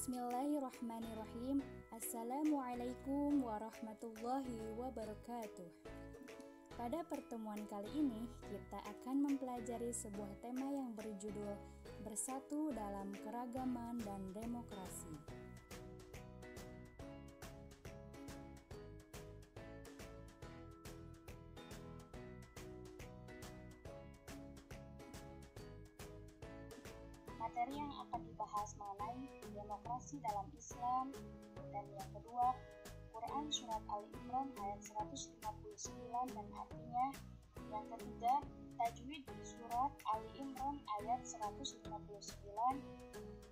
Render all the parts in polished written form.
Bismillahirrahmanirrahim. Assalamualaikum warahmatullahi wabarakatuh. Pada pertemuan kali ini, kita akan mempelajari sebuah tema yang berjudul Bersatu dalam Keragaman dan Demokrasi. Materi yang akan dibahas mengenai demokrasi dalam Islam, dan yang kedua, Quran Surat Ali Imran ayat 159 dan artinya. Yang ketiga, tajwid Surat Ali Imran ayat 159.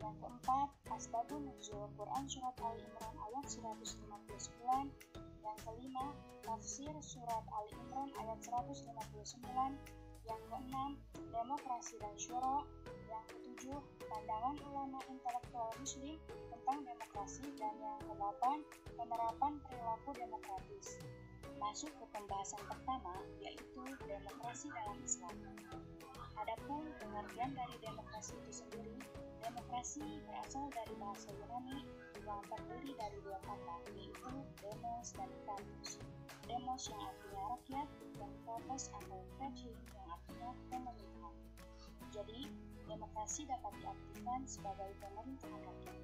Yang keempat, asbabun nuzul Quran Surat Ali Imran ayat 159. Yang kelima, tafsir Surat Ali Imran ayat 159. Yang keenam, demokrasi dan syura. Yang ketujuh, pandangan ulama intelektual muslim tentang demokrasi. Dan yang kedelapan, penerapan perilaku demokratis. Masuk ke pembahasan pertama, yaitu demokrasi dalam Islam. Adapun pengertian dari demokrasi itu sendiri, demokrasi berasal dari bahasa Yunani yang terdiri dari dua kata, yaitu demos dan kratos. Demos yang artinya rakyat, dan kratos atau regime yang artinya pemerintahan. Jadi, demokrasi dapat diartikan sebagai pemerintahan rakyat.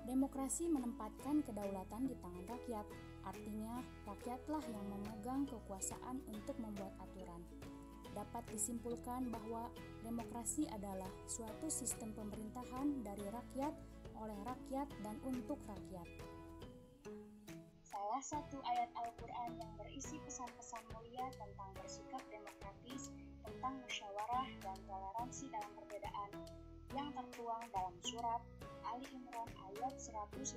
Demokrasi menempatkan kedaulatan di tangan rakyat, artinya rakyatlah yang memegang kekuasaan untuk membuat aturan. Dapat disimpulkan bahwa demokrasi adalah suatu sistem pemerintahan dari rakyat, oleh rakyat, dan untuk rakyat. Salah satu ayat Al-Quran yang berisi pesan-pesan mulia tentang bersikap demokratis, tentang musyawarah dan toleransi dalam perbedaan, yang tertuang dalam surat Ali Imran ayat 159.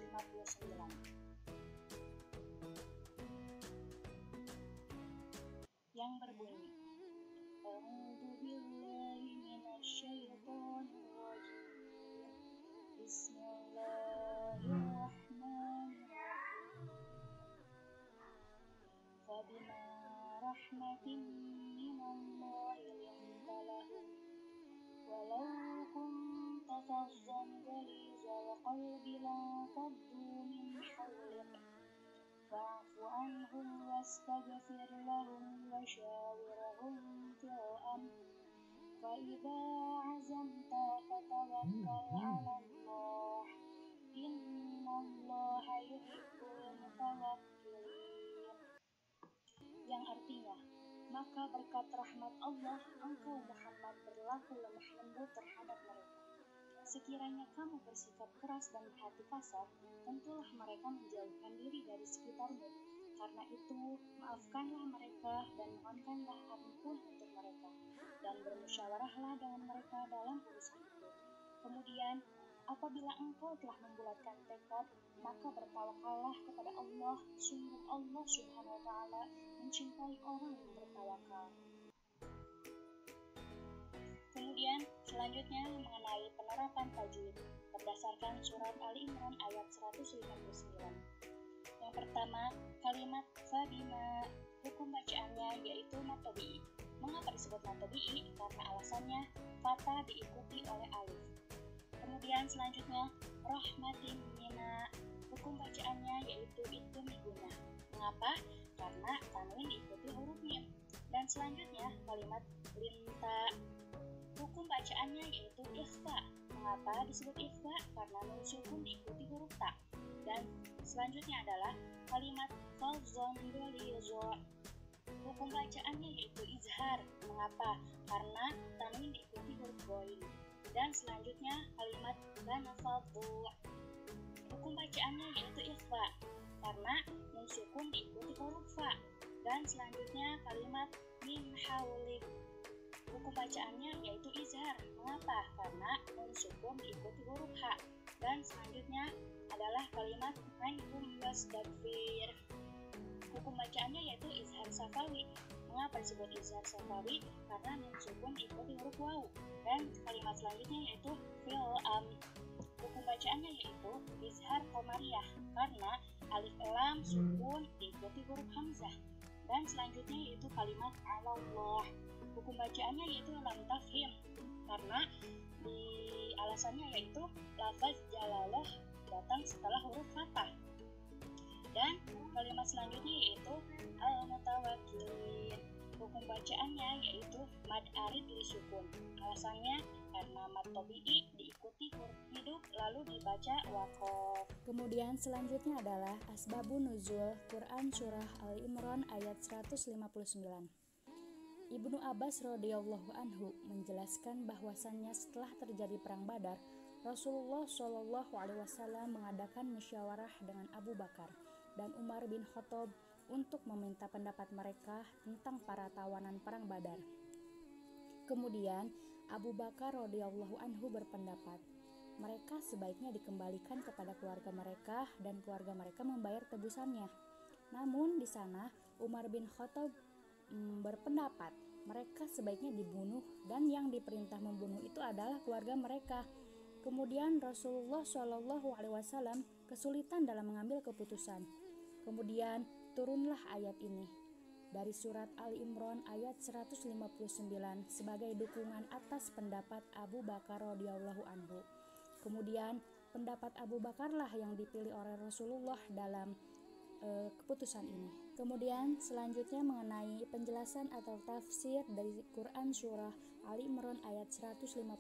Yang berbunyi, A'udzu billahi minasyaitonir rajim. Bismillahirrahmanirrahim. Fabima rahmatin minallahi linta lahum walau kunta fazzan ghalizal qalbi lanfaddu min hawlik fa'fu anhum wastaghfir lahum washawirhum fil amr fa idza azamta fatawakkal 'ala Allah innallaha yuhibbul mutawakkilin. Yang artinya, maka berkat rahmat Allah, engkau Muhammad berlaku lemah lembut terhadap mereka. Sekiranya kamu bersikap keras dan berhati kasar, tentulah mereka menjauhkan diri dari sekitarmu. Karena itu, maafkanlah mereka dan mohonkanlah ampun untuk mereka, dan bermusyawarahlah dengan mereka dalam urusan itu. Kemudian, apabila engkau telah membulatkan tekad, maka bertawakallah kepada Allah. Sungguh Allah Subhanahu wa Ta'ala mencintai orang yang bertawakal. Kemudian, selanjutnya mengenai penerapan tajwid berdasarkan surat Ali Imran ayat 159. Yang pertama, kalimat fabima, hukum bacaannya yaitu matobi'i. Mengapa disebut matobi'i? Karena alasannya kata diikuti oleh alif. Kemudian selanjutnya, rahmatin mina, hukum bacaannya yaitu itu miguna. Mengapa? Karena tanwin diikuti huruf mim. Dan selanjutnya kalimat linta, hukum bacaannya yaitu ikhfa. Mengapa disebut ikhfa? Karena nun sukun diikuti huruf ta. Dan selanjutnya adalah kalimat fadzon ghalizo, hukum bacaannya yaitu izhar. Mengapa? Karena tanwin diikuti huruf ghain. Dan selanjutnya kalimat lanafadhu, hukum bacaannya yaitu ikhfa karena nun sukun diikuti huruf fa. Dan selanjutnya kalimat min haulik, hukum bacaannya yaitu izhar. Mengapa? Karena nun sukun diikuti huruf ha. Dan selanjutnya adalah kalimat anhum wastaghfir, hukum bacaannya yaitu izhar safawi. Mengapa disebut izhar safawi? Karena nun sukun diikuti huruf waw. Dan kalimat selanjutnya yaitu fil am, hukum bacaannya yaitu izhar qamariyah karena alif lam sukun diikuti huruf hamzah. Dan selanjutnya yaitu kalimat 'alallah, Hukum bacaannya yaitu lam tafhim, karena di alasannya yaitu lafaz jalalah datang setelah huruf fathah. Dan kalimat selanjutnya yaitu al-mutawakkilin. Hukum bacaannya yaitu mad arid li sukun. Alasannya karena mad tabi'i diikuti huruf hidup lalu dibaca waqaf. Kemudian selanjutnya adalah asbabun nuzul Quran surah Ali Imran ayat 159. Ibnu Abbas radhiyallahu anhu menjelaskan bahwasannya setelah terjadi perang Badar, Rasulullah Shallallahu alaihi wasallam mengadakan musyawarah dengan Abu Bakar dan Umar bin Khattab untuk meminta pendapat mereka tentang para tawanan perang Badar. Kemudian Abu Bakar radhiyallahu anhu berpendapat, mereka sebaiknya dikembalikan kepada keluarga mereka dan keluarga mereka membayar tebusannya. Namun di sana Umar bin Khattab berpendapat mereka sebaiknya dibunuh dan yang diperintah membunuh itu adalah keluarga mereka. Kemudian Rasulullah Shallallahu alaihi wasallam kesulitan dalam mengambil keputusan. Kemudian turunlah ayat ini dari surat Ali Imran ayat 159 sebagai dukungan atas pendapat Abu Bakar radhiyallahu anhu. Kemudian pendapat Abu Bakarlah yang dipilih oleh Rasulullah dalam keputusan ini. Kemudian selanjutnya mengenai penjelasan atau tafsir dari Quran surah Ali Imran ayat 159.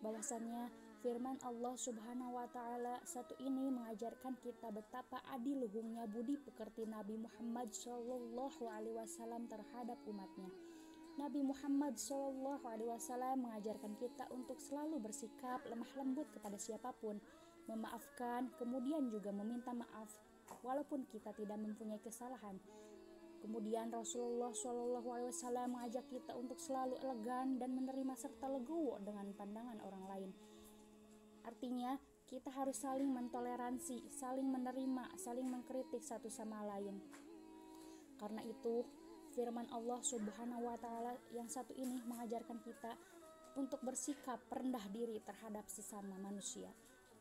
Bahwasannya firman Allah Subhanahu wa taala satu ini mengajarkan kita betapa adiluhungnya budi pekerti Nabi Muhammad sallallahu alaihi wasallam terhadap umatnya. Nabi Muhammad sallallahu alaihi wasallam mengajarkan kita untuk selalu bersikap lemah lembut kepada siapapun, memaafkan, kemudian juga meminta maaf walaupun kita tidak mempunyai kesalahan. Kemudian Rasulullah SAW mengajak kita untuk selalu elegan dan menerima serta legowo dengan pandangan orang lain. Artinya, kita harus saling mentoleransi, saling menerima, saling mengkritik satu sama lain. Karena itu, firman Allah Subhanahu wa taala yang satu ini mengajarkan kita untuk bersikap rendah diri terhadap sesama manusia.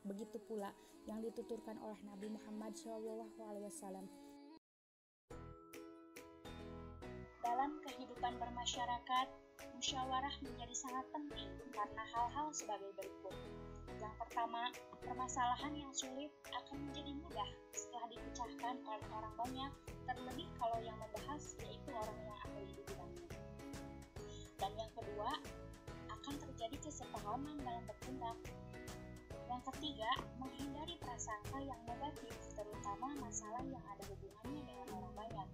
Begitu pula yang dituturkan oleh Nabi Muhammad SAW. Dalam kehidupan bermasyarakat, musyawarah menjadi sangat penting karena hal-hal sebagai berikut. Yang pertama, permasalahan yang sulit akan menjadi mudah setelah dipecahkan oleh orang banyak, terlebih kalau yang membahas yaitu orang yang ahli di bidangnya. Dan yang kedua, akan terjadi kesepahaman dalam bertindak. Yang ketiga, menghindari prasangka yang negatif, terutama masalah yang ada hubungannya dengan orang banyak.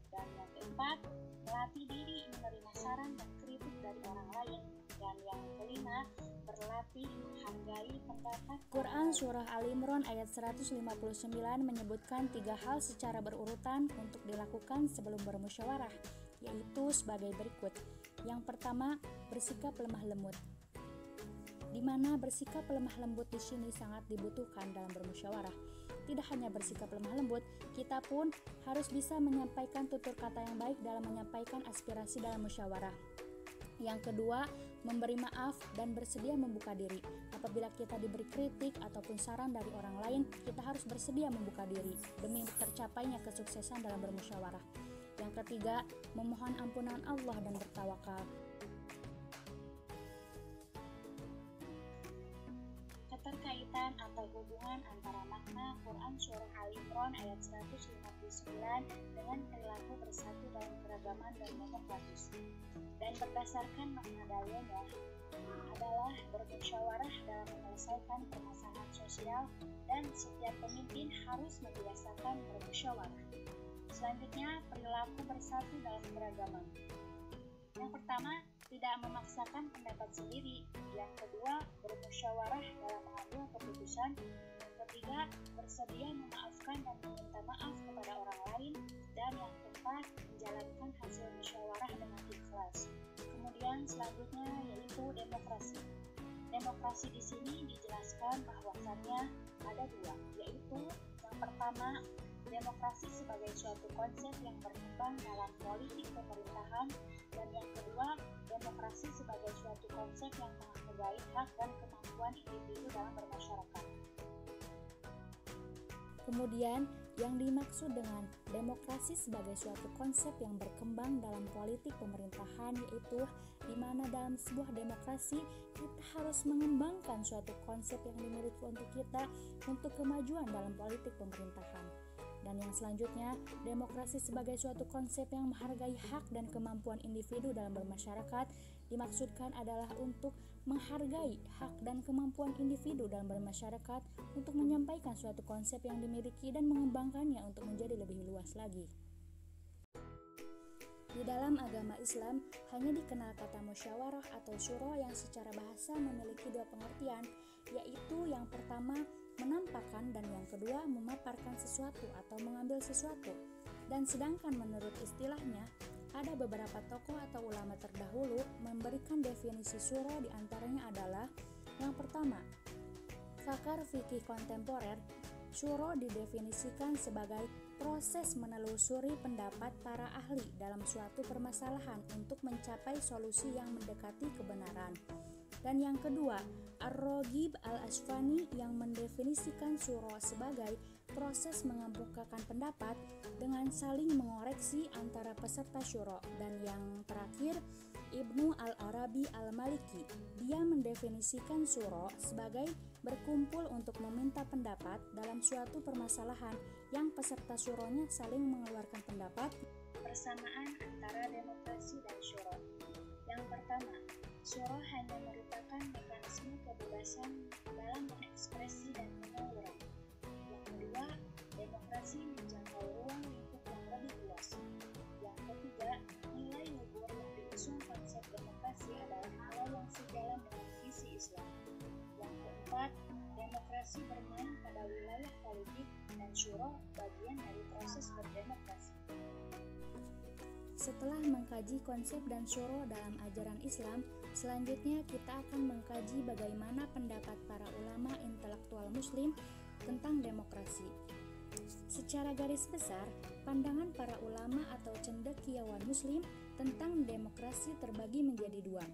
Dan yang keempat, melatih diri menerima saran dan kritik dari orang lain. Dan yang kelima, berlatih menghargai pendapat. Quran surah Ali Imran ayat 159 menyebutkan 3 hal secara berurutan untuk dilakukan sebelum bermusyawarah, yaitu sebagai berikut. Yang pertama, bersikap lemah lembut. Di mana bersikap lemah lembut di sini sangat dibutuhkan dalam bermusyawarah. Tidak hanya bersikap lemah lembut, kita pun harus bisa menyampaikan tutur kata yang baik dalam menyampaikan aspirasi dalam musyawarah. Yang kedua, memberi maaf dan bersedia membuka diri. Apabila kita diberi kritik ataupun saran dari orang lain, kita harus bersedia membuka diri demi tercapainya kesuksesan dalam bermusyawarah. Yang ketiga, memohon ampunan Allah dan bertawakal. Keterkaitan atau hubungan antara makna Quran surah Ali Imran ayat 159 dengan perilaku bersatu dalam keragaman dan demokratis. Dan berdasarkan makna dalilnya adalah bermusyawarah dalam menyelesaikan permasalahan sosial dan setiap pemimpin harus membiasakan bermusyawarah. Selanjutnya, perilaku bersatu dalam keragaman. Yang pertama, tidak memaksakan pendapat sendiri. Yang kedua, bermusyawarah dalam mengambil keputusan. Yang ketiga, bersedia memaafkan dan meminta maaf kepada orang lain. Dan yang keempat, menjalankan hasil musyawarah dengan ikhlas. Kemudian selanjutnya yaitu demokrasi. Demokrasi di sini dijelaskan bahwasannya ada 2, yaitu yang pertama, demokrasi sebagai suatu konsep yang berkembang dalam politik pemerintahan, dan yang kedua, demokrasi sebagai suatu konsep yang menghargai hak dan kemampuan individu dalam bermasyarakat. Kemudian Yang dimaksud dengan demokrasi sebagai suatu konsep yang berkembang dalam politik pemerintahan, yaitu di mana dalam sebuah demokrasi kita harus mengembangkan suatu konsep yang dimiliki untuk kita untuk kemajuan dalam politik pemerintahan. Dan yang selanjutnya, demokrasi sebagai suatu konsep yang menghargai hak dan kemampuan individu dalam bermasyarakat dimaksudkan adalah untuk menghargai hak dan kemampuan individu dalam bermasyarakat untuk menyampaikan suatu konsep yang dimiliki dan mengembangkannya untuk menjadi lebih luas lagi. Di dalam agama Islam, hanya dikenal kata musyawarah atau syuro yang secara bahasa memiliki dua pengertian, yaitu yang pertama menampakkan dan yang kedua memaparkan sesuatu atau mengambil sesuatu. Dan sedangkan menurut istilahnya, ada beberapa tokoh atau ulama terdahulu memberikan definisi syuro, diantaranya adalah yang pertama, pakar fikih kontemporer. Syuro didefinisikan sebagai proses menelusuri pendapat para ahli dalam suatu permasalahan untuk mencapai solusi yang mendekati kebenaran. Dan yang kedua, Ar-Raghib Al-Asfani yang mendefinisikan syuro sebagai proses mengemukakan pendapat dengan saling mengoreksi antara peserta syuro. Dan yang terakhir, Ibnu Al-Arabi Al-Maliki, dia mendefinisikan syuro sebagai berkumpul untuk meminta pendapat dalam suatu permasalahan yang peserta syuronya saling mengeluarkan pendapat. Persamaan antara demokrasi dan syuro. Yang pertama, syuro hanya merupakan mekanisme kebebasan dalam mengekspresi dan penyaluran. Yang kedua, demokrasi menjangkau ruang lingkup yang lebih luas. Yang ketiga, nilai luhur yang diusung konsep demokrasi adalah hal yang sejalan dengan visi Islam. Yang keempat, demokrasi bermain pada wilayah politik dan syuro bagian dari proses berdemokrasi. Setelah mengkaji konsep dan syuro dalam ajaran Islam, selanjutnya kita akan mengkaji bagaimana pendapat para ulama intelektual muslim tentang demokrasi. Secara garis besar, pandangan para ulama atau cendekiawan muslim tentang demokrasi terbagi menjadi dua.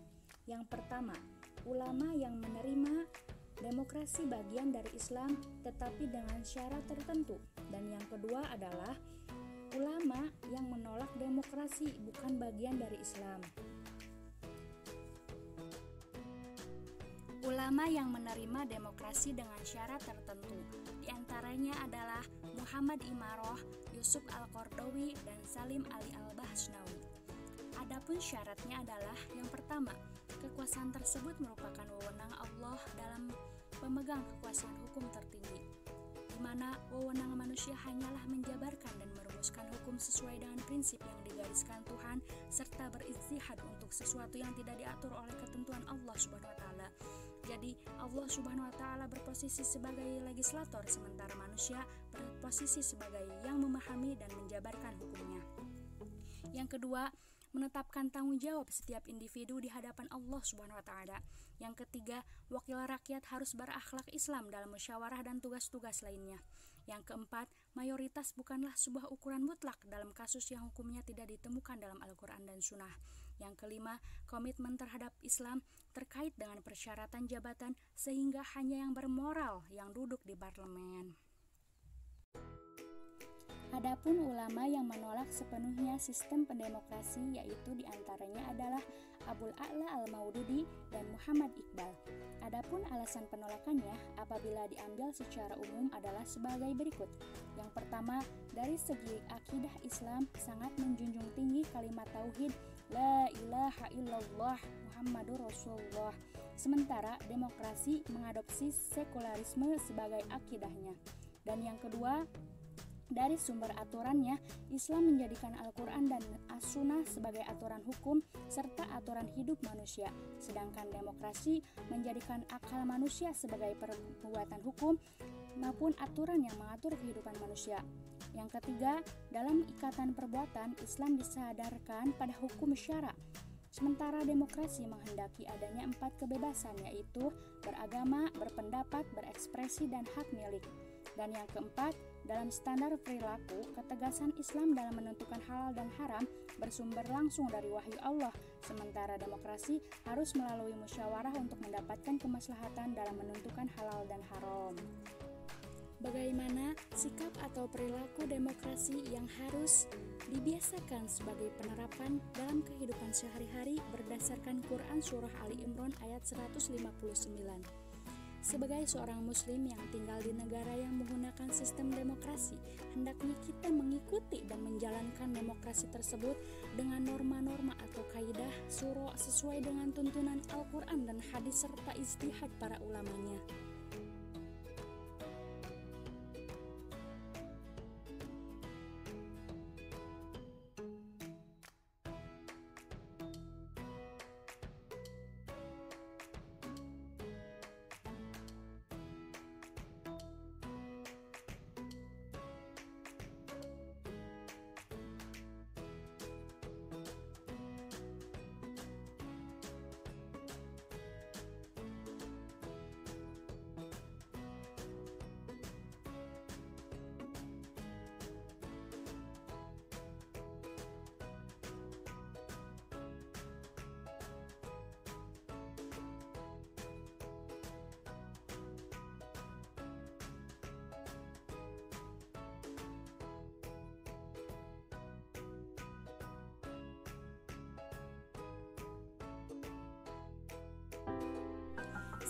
Yang pertama, ulama yang menerima demokrasi bagian dari Islam tetapi dengan syarat tertentu. Dan yang kedua adalah ulama yang menolak demokrasi bukan bagian dari Islam. Ulama yang menerima demokrasi dengan syarat tertentu, diantaranya adalah Muhammad Imaroh, Yusuf Al-Qardawi, dan Salim Ali Al-Bahsnawi. Adapun syaratnya adalah yang pertama, kekuasaan tersebut merupakan wewenang Allah dalam pemegang kekuasaan hukum tertinggi, di mana wewenang manusia hanyalah menjabarkan dan merumuskan hukum sesuai dengan prinsip yang digariskan Tuhan serta berijtihad untuk sesuatu yang tidak diatur oleh ketentuan Allah Subhanahu wa taala. Jadi Allah Subhanahu wa taala berposisi sebagai legislator sementara manusia berposisi sebagai yang memahami dan menjabarkan hukumnya. Yang kedua, menetapkan tanggung jawab setiap individu di hadapan Allah Subhanahu wa taala. Yang ketiga, wakil rakyat harus berakhlak Islam dalam musyawarah dan tugas-tugas lainnya. Yang keempat, mayoritas bukanlah sebuah ukuran mutlak dalam kasus yang hukumnya tidak ditemukan dalam Al-Quran dan Sunnah. Yang kelima, komitmen terhadap Islam terkait dengan persyaratan jabatan sehingga hanya yang bermoral yang duduk di parlemen. Adapun ulama yang menolak sepenuhnya sistem pendemokrasi yaitu diantaranya adalah Abul A'la Al-Maududi dan Muhammad Iqbal. Adapun alasan penolakannya apabila diambil secara umum adalah sebagai berikut. Yang pertama, dari segi akidah Islam sangat menjunjung tinggi kalimat tauhid La ilaha illallah Muhammadur Rasulullah. Sementara demokrasi mengadopsi sekularisme sebagai akidahnya. Dan yang kedua, dari sumber aturannya, Islam menjadikan Al-Quran dan As-Sunnah sebagai aturan hukum serta aturan hidup manusia, sedangkan demokrasi menjadikan akal manusia sebagai perbuatan hukum maupun aturan yang mengatur kehidupan manusia. Yang ketiga, dalam ikatan perbuatan, Islam disadarkan pada hukum syara, sementara demokrasi menghendaki adanya 4 kebebasan, yaitu beragama, berpendapat, berekspresi, dan hak milik. Dan yang keempat, dalam standar perilaku, ketegasan Islam dalam menentukan halal dan haram bersumber langsung dari wahyu Allah, sementara demokrasi harus melalui musyawarah untuk mendapatkan kemaslahatan dalam menentukan halal dan haram. Bagaimana sikap atau perilaku demokrasi yang harus dibiasakan sebagai penerapan dalam kehidupan sehari-hari berdasarkan Quran Surah Ali Imran ayat 159. Sebagai seorang muslim yang tinggal di negara yang menggunakan sistem demokrasi, hendaknya kita mengikuti dan menjalankan demokrasi tersebut dengan norma-norma atau kaidah syura sesuai dengan tuntunan Al-Quran dan hadis serta ijtihad para ulamanya.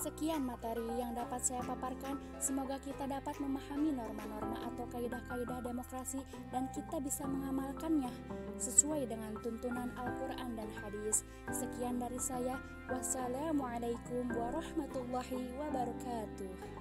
Sekian materi yang dapat saya paparkan. Semoga kita dapat memahami norma-norma atau kaidah-kaidah demokrasi dan kita bisa mengamalkannya sesuai dengan tuntunan Al-Quran dan hadis. Sekian dari saya. Wassalamualaikum warahmatullahi wabarakatuh.